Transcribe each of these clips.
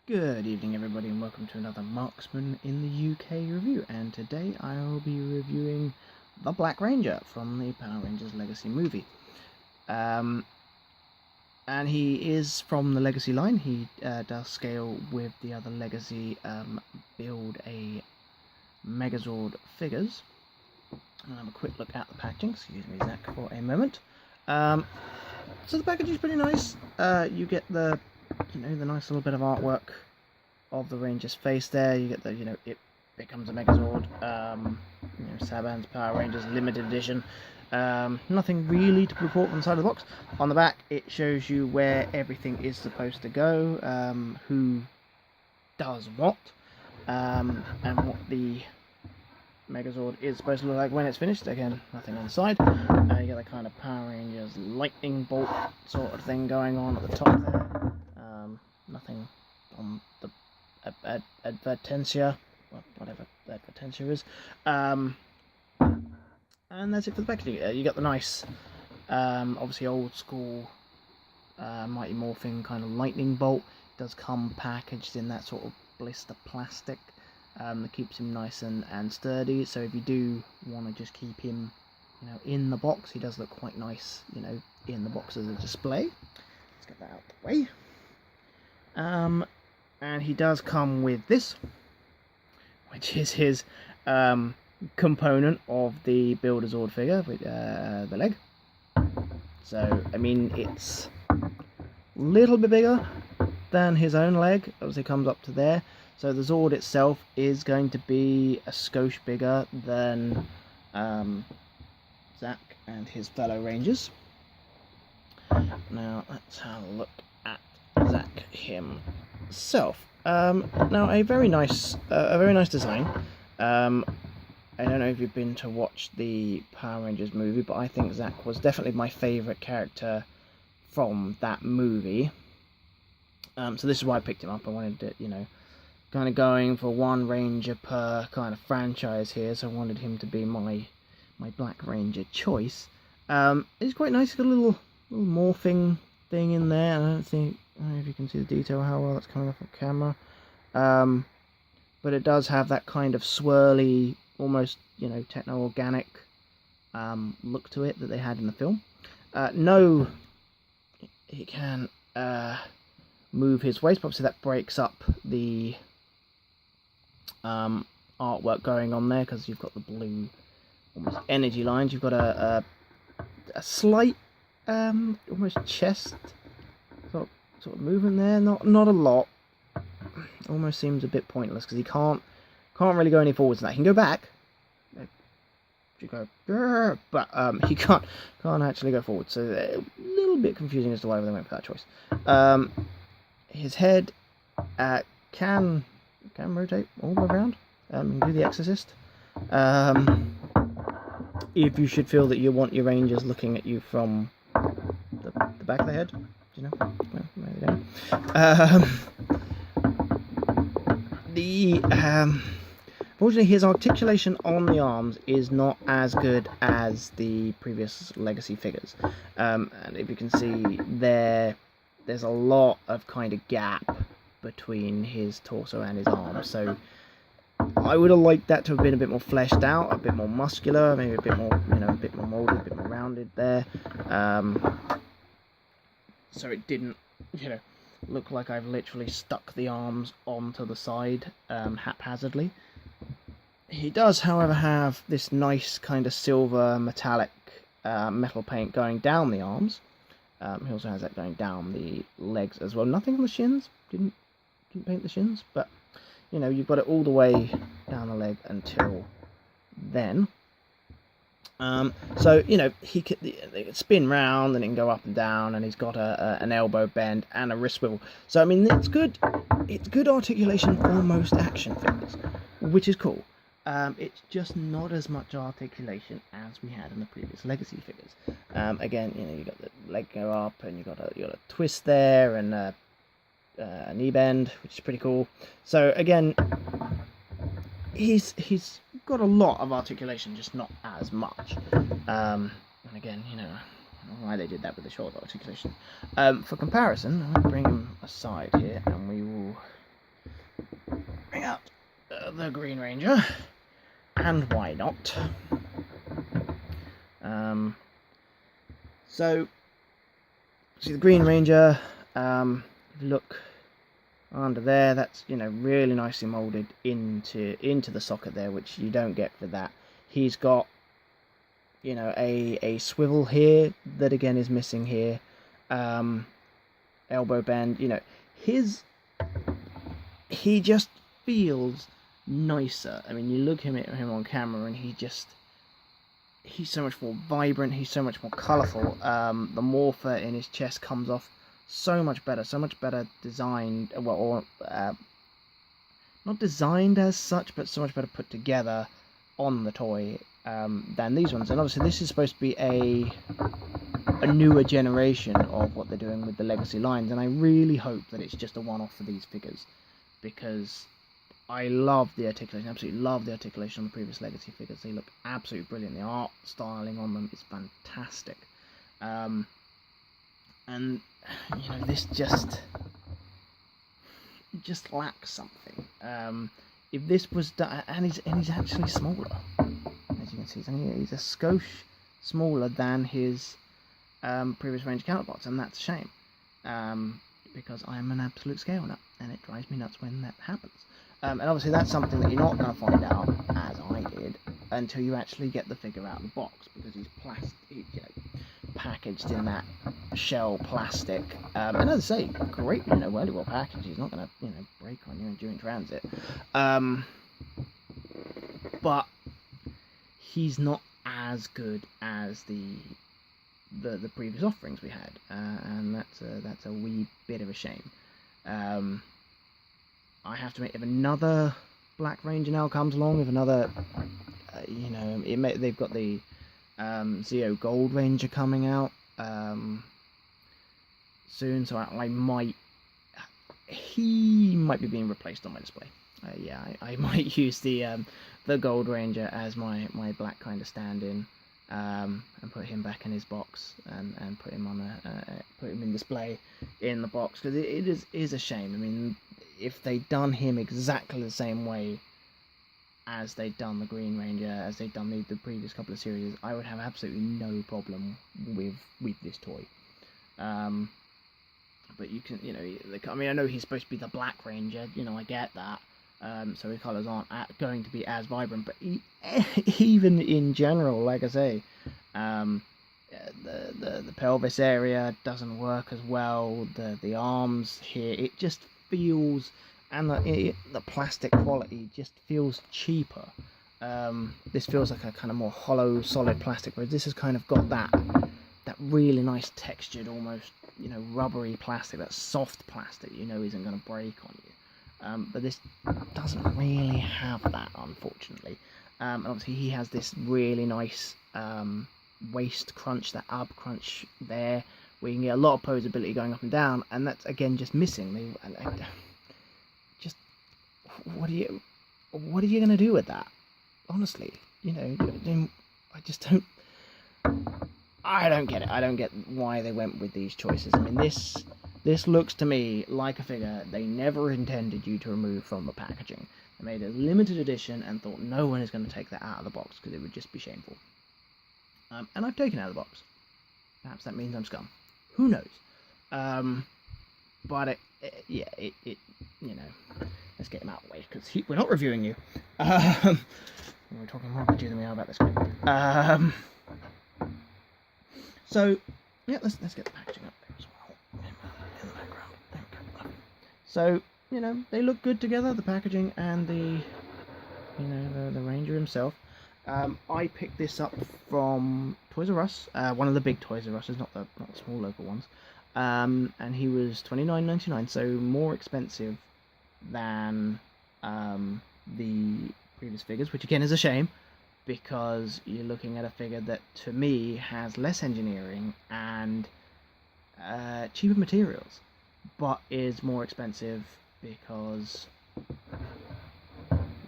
Good evening everybody and welcome to another Marksman in the UK review, and today I will be reviewing the Black Ranger from the Power Rangers Legacy movie. And he is from the Legacy line. He does scale with the other Legacy build a Megazord figures. I'll have a quick look at the packaging, excuse me Zach for a moment. So the packaging is pretty nice. You get the the nice little bit of artwork of the Ranger's face there. You get the, it becomes a Megazord, Saban's Power Rangers limited edition. Nothing really to report on the side of the box. On the back, it shows you where everything is supposed to go, who does what, and what the Megazord is supposed to look like when it's finished. Again, nothing on the side. You get the kind of Power Rangers lightning bolt sort of thing going on at the top there. Nothing on the advertencia, whatever advertencia is. And that's it for the packaging. You got the nice, obviously old school Mighty Morphin kind of lightning bolt. It does come packaged in that sort of blister plastic that keeps him nice and sturdy. So if you do want to just keep him, in the box, he does look quite nice, in the box as a display. Let's get that out of the way. And he does come with this, which is his component of the Build-A-Zord figure with the leg. So, I mean, it's a little bit bigger than his own leg. Obviously, comes up to there. So the Zord itself is going to be a skosh bigger than Zach and his fellow Rangers. Now, let's have a look at Zach himself. Now a very nice design. I don't know if you've been to watch the Power Rangers movie, but I think Zach was definitely my favourite character from that movie. So this is why I picked him up. I wanted to, kind of going for one Ranger per kind of franchise here, so I wanted him to be my Black Ranger choice. It's quite nice. It's got a little morphing thing in there. I don't know if you can see the detail, how well that's coming off of camera. But it does have that kind of swirly, almost, techno-organic look to it that they had in the film. No, he can move his waist, but obviously that breaks up the artwork going on there, because you've got the blue, almost energy lines. You've got a slight, almost chest sort of movement there, not a lot. Almost seems a bit pointless because he can't really go any forwards. Now he can go back, but he can't actually go forward. So a little bit confusing as to why they went for that choice. His head can rotate all the way around. Do the Exorcist. If you should feel that you want your Rangers looking at you from the back of the head. Well, maybe don't. Fortunately, his articulation on the arms is not as good as the previous Legacy figures. And if you can see there's a lot of kind of gap between his torso and his arms. So I would have liked that to have been a bit more fleshed out, a bit more muscular, maybe a bit more, a bit more molded, a bit more rounded there. So it didn't, look like I've literally stuck the arms onto the side haphazardly. He does, however, have this nice kind of silver metallic metal paint going down the arms. He also has that going down the legs as well. Nothing on the shins. Didn't paint the shins, but you've got it all the way down the leg until then. So he could spin round and it can go up and down, and he's got an elbow bend and a wrist swivel. So I mean, it's good articulation for most action figures, which is cool. It's just not as much articulation as we had in the previous Legacy figures. Again, you got the leg go up, and you got a twist there, and a knee bend, which is pretty cool. So again, he's got a lot of articulation, just not as much. And again, I don't know why they did that with the short articulation. For comparison, I'll bring him aside here, and we will the Green Ranger, and why not? So, see the Green Ranger, look under there, that's, you know, really nicely moulded into the socket there, which you don't get with that. He's got, you know, a swivel here that again is missing here, elbow bend, you know, he just feels nicer. I mean, you look at him on camera and he's so much more vibrant, he's so much more colourful. The morpher in his chest comes off so much better designed, well, or not designed as such, but so much better put together on the toy than these ones. And obviously this is supposed to be a newer generation of what they're doing with the Legacy lines, and I really hope that it's just a one-off for these figures, because I love the articulation, absolutely love the articulation on the previous Legacy figures. They look absolutely brilliant. The art styling on them is fantastic. And, you know, this just lacks something. If this was done, and he's actually smaller, as you can see, he's a skosh smaller than his previous range counterparts, and that's a shame, because I am an absolute scale nut, and it drives me nuts when that happens. And obviously that's something that you're not going to find out, as I did, until you actually get the figure out of the box, because he's packaged in that shell plastic, and as I say, great, you know, well packaged. He's not going to, you know, break on you during transit, but he's not as good as the previous offerings we had, and that's a wee bit of a shame. I have to admit, if another Black Ranger now comes along, if another, you know, they've got the Zeo Gold Ranger coming out soon, so he might be being replaced on my display. Yeah, I might use the Gold Ranger as my black kind of stand-in, and put him back in his box, and put him on put him in display in the box, because it is a shame. I mean, if they'd done him exactly the same way as they'd done the Green Ranger, as they'd done the previous couple of series, I would have absolutely no problem with this toy. But you can, you know, I mean, I know he's supposed to be the Black Ranger, you know, I get that, so his colours aren't going to be as vibrant, but even in general, like I say, the pelvis area doesn't work as well, the arms here, it just feels, and the plastic quality just feels cheaper. This feels like a kind of more hollow, solid plastic, whereas this has kind of got that really nice textured, almost, you know, rubbery plastic, that soft plastic, you know, isn't going to break on you. But this doesn't really have that, unfortunately. And obviously he has this really nice waist crunch, that ab crunch there, where you can get a lot of posability going up and down, and that's again just missing. Just what are you going to do with that? Honestly, you know, I don't get it. I don't get why they went with these choices. I mean, this looks to me like a figure they never intended you to remove from the packaging. They made a limited edition and thought no one is going to take that out of the box because it would just be shameful. And I've taken it out of the box. Perhaps that means I'm scum. Who knows? But you know, let's get him out of the way, because we're not reviewing you. We're talking more about you than we are about this game. So yeah, let's get the packaging up there as well in the background. There we go. So, you know, they look good together, the packaging and the Ranger himself. I picked this up from Toys R Us, one of the big Toys R Us's, not the small local ones. And he was $29.99, so more expensive than the previous figures, which again is a shame, because you're looking at a figure that to me has less engineering and cheaper materials, but is more expensive because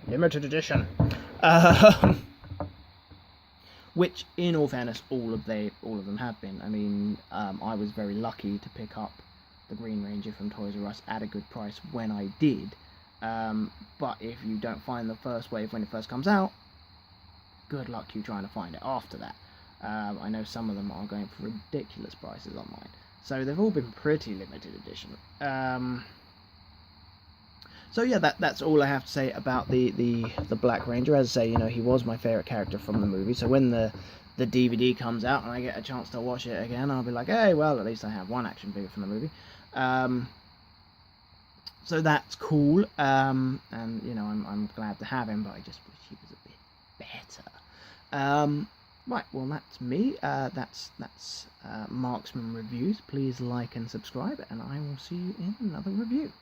limited edition. Which, in all fairness, all of them have been. I mean, I was very lucky to pick up the Green Ranger from Toys R Us at a good price when I did, But if you don't find the first wave when it first comes out, good luck you trying to find it after that. I know some of them are going for ridiculous prices online, so they've all been pretty limited edition. So yeah, that's all I have to say about the Black Ranger. As I say, you know, he was my favourite character from the movie, so when the DVD comes out and I get a chance to watch it again, I'll be like, hey, well, at least I have one action figure from the movie. So that's cool, and you know, I'm glad to have him, but I just wish he was a bit better. Right, well, that's me. That's Marksman Reviews. Please like and subscribe, and I will see you in another review.